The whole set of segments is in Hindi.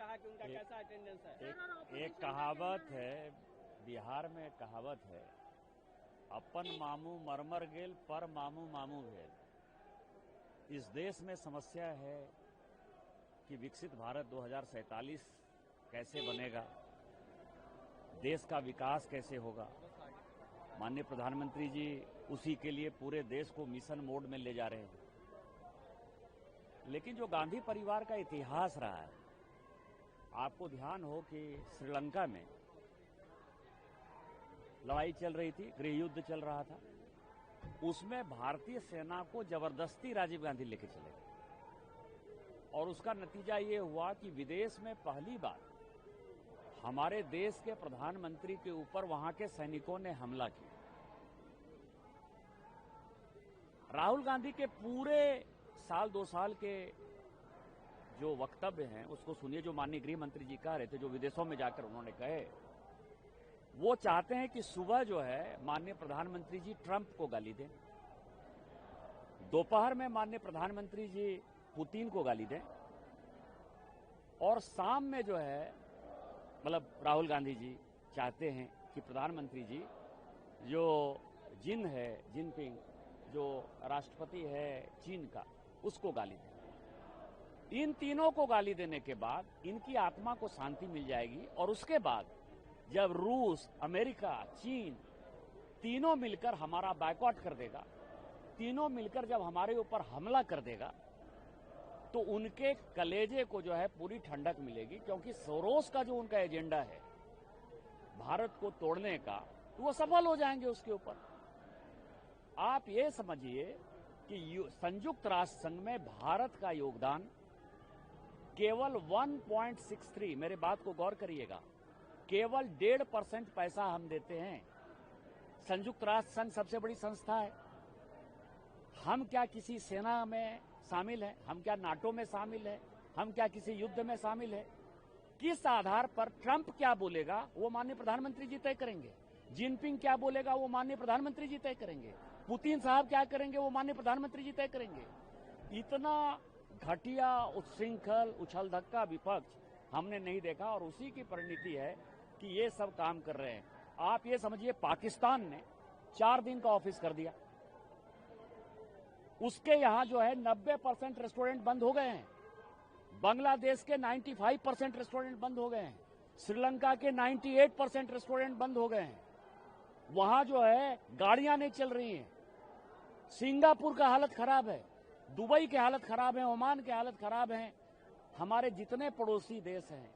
कहा कि उनका कैसा अटेंडेंस है? एक कहावत है, बिहार में एक कहावत है, अपन मामू मरमर गेल पर मामू मामू भेल। इस देश में समस्या है कि विकसित भारत 2047 कैसे बनेगा, देश का विकास कैसे होगा। माननीय प्रधानमंत्री जी उसी के लिए पूरे देश को मिशन मोड में ले जा रहे हैं। लेकिन जो गांधी परिवार का इतिहास रहा है, आपको ध्यान हो कि श्रीलंका में लड़ाई चल रही थी, गृह युद्ध चल रहा था, उसमें भारतीय सेना को जबरदस्ती राजीव गांधी लेके चले गए और उसका नतीजा ये हुआ कि विदेश में पहली बार हमारे देश के प्रधानमंत्री के ऊपर वहां के सैनिकों ने हमला किया। राहुल गांधी के पूरे साल 2 साल के जो वक्तव्य हैं उसको सुनिए, जो माननीय गृह मंत्री जी कह रहे थे, जो विदेशों में जाकर उन्होंने कहे। वो चाहते हैं कि सुबह जो है माननीय प्रधानमंत्री जी ट्रंप को गाली दें, दोपहर में माननीय प्रधानमंत्री जी पुतिन को गाली दें, और शाम में जो है मतलब राहुल गांधी जी चाहते हैं कि प्रधानमंत्री जी जो जिनपिंग जो राष्ट्रपति है चीन का, उसको गाली दें। इन तीनों को गाली देने के बाद इनकी आत्मा को शांति मिल जाएगी और उसके बाद जब रूस, अमेरिका, चीन तीनों मिलकर हमारा बायकॉट कर देगा, तीनों मिलकर जब हमारे ऊपर हमला कर देगा, तो उनके कलेजे को जो है पूरी ठंडक मिलेगी। क्योंकि सोरोस का जो उनका एजेंडा है भारत को तोड़ने का, तो वो सफल हो जाएंगे उसके ऊपर। आप ये समझिए कि संयुक्त राष्ट्र संघ में भारत का योगदान केवल 1.63, मेरे बात को गौर करिएगा, केवल 1.5% पैसा हम देते हैं। संयुक्त राष्ट्र संघ सबसे बड़ी संस्था है। हम क्या किसी सेना में शामिल हैं? हम क्या नाटो में शामिल हैं? हम क्या किसी युद्ध में शामिल हैं? किस आधार पर ट्रंप क्या बोलेगा वो माननीय प्रधानमंत्री जी तय करेंगे, जिनपिंग क्या बोलेगा वो माननीय प्रधानमंत्री जी तय करेंगे, पुतिन साहब क्या करेंगे वो माननीय प्रधानमंत्री जी तय करेंगे। इतना घटिया, उच्छृंखल, उछल धक्का विपक्ष हमने नहीं देखा और उसी की परिणति है कि ये सब काम कर रहे हैं। आप ये समझिए, पाकिस्तान ने 4 दिन का ऑफिस कर दिया, उसके यहां जो है 90% रेस्टोरेंट बंद हो गए हैं, बांग्लादेश के 95% रेस्टोरेंट बंद हो गए हैं, श्रीलंका के 98% रेस्टोरेंट बंद हो गए हैं, वहां जो है गाड़ियां नहीं चल रही हैं, सिंगापुर का हालत खराब है, दुबई की हालत खराब है, ओमान की हालत खराब है, हमारे जितने पड़ोसी देश हैं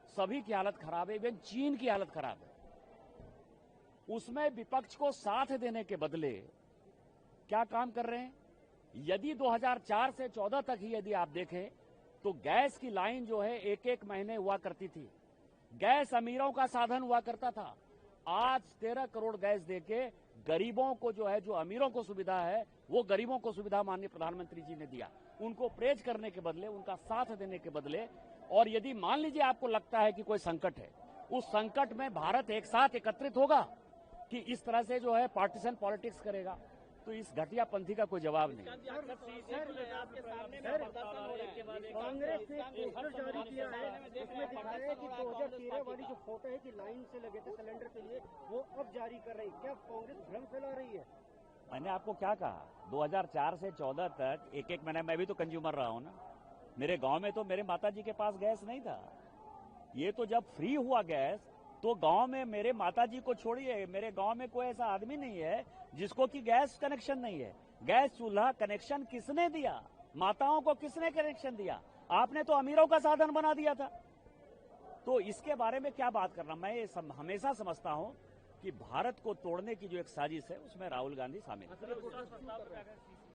सभी की हालत खराब है, इवन चीन की हालत खराब है। उसमें विपक्ष को साथ देने के बदले क्या काम कर रहे हैं? यदि 2004 से 14 तक ही यदि आप देखें तो गैस की लाइन जो है 1-1 महीने हुआ करती थी, गैस अमीरों का साधन हुआ करता था। आज 13 करोड़ गैस देके गरीबों को जो है, जो अमीरों को सुविधा है, वो गरीबों को सुविधा माननीय प्रधानमंत्री जी ने दिया। उनको प्रेज करने के बदले, उनका साथ देने के बदले, और यदि मान लीजिए आपको लगता है कि कोई संकट है, उस संकट में भारत एक साथ एकत्रित होगा कि इस तरह से जो है पार्टीशन पॉलिटिक्स करेगा, तो इस घटिया पंथी का कोई जवाब नहीं। कांग्रेस ने एक पोस्टर जारी किया है, उसमें दिखाया है कि 2013 वाली जो फोटो है कि लाइन से लगे थे सिलेंडर के लिए, वो अब जारी कर रही है। क्या कांग्रेस भ्रम फैला रही है? मैंने आपको क्या कहा, 2004 से 14 तक 1-1 महीने, मैं भी तो कंज्यूमर रहा हूं ना। मेरे गांव में तो मेरे माताजी के पास गैस नहीं था। ये तो जब फ्री हुआ गैस, तो गांव में मेरे माताजी को छोड़िए, मेरे गांव में कोई ऐसा आदमी नहीं है जिसको कि गैस कनेक्शन नहीं है। गैस चूल्हा कनेक्शन किसने दिया? माताओं को किसने कनेक्शन दिया? आपने तो अमीरों का साधन बना दिया था। तो इसके बारे में क्या बात करना। मैं हमेशा समझता हूं कि भारत को तोड़ने की जो एक साजिश है उसमें राहुल गांधी शामिल है।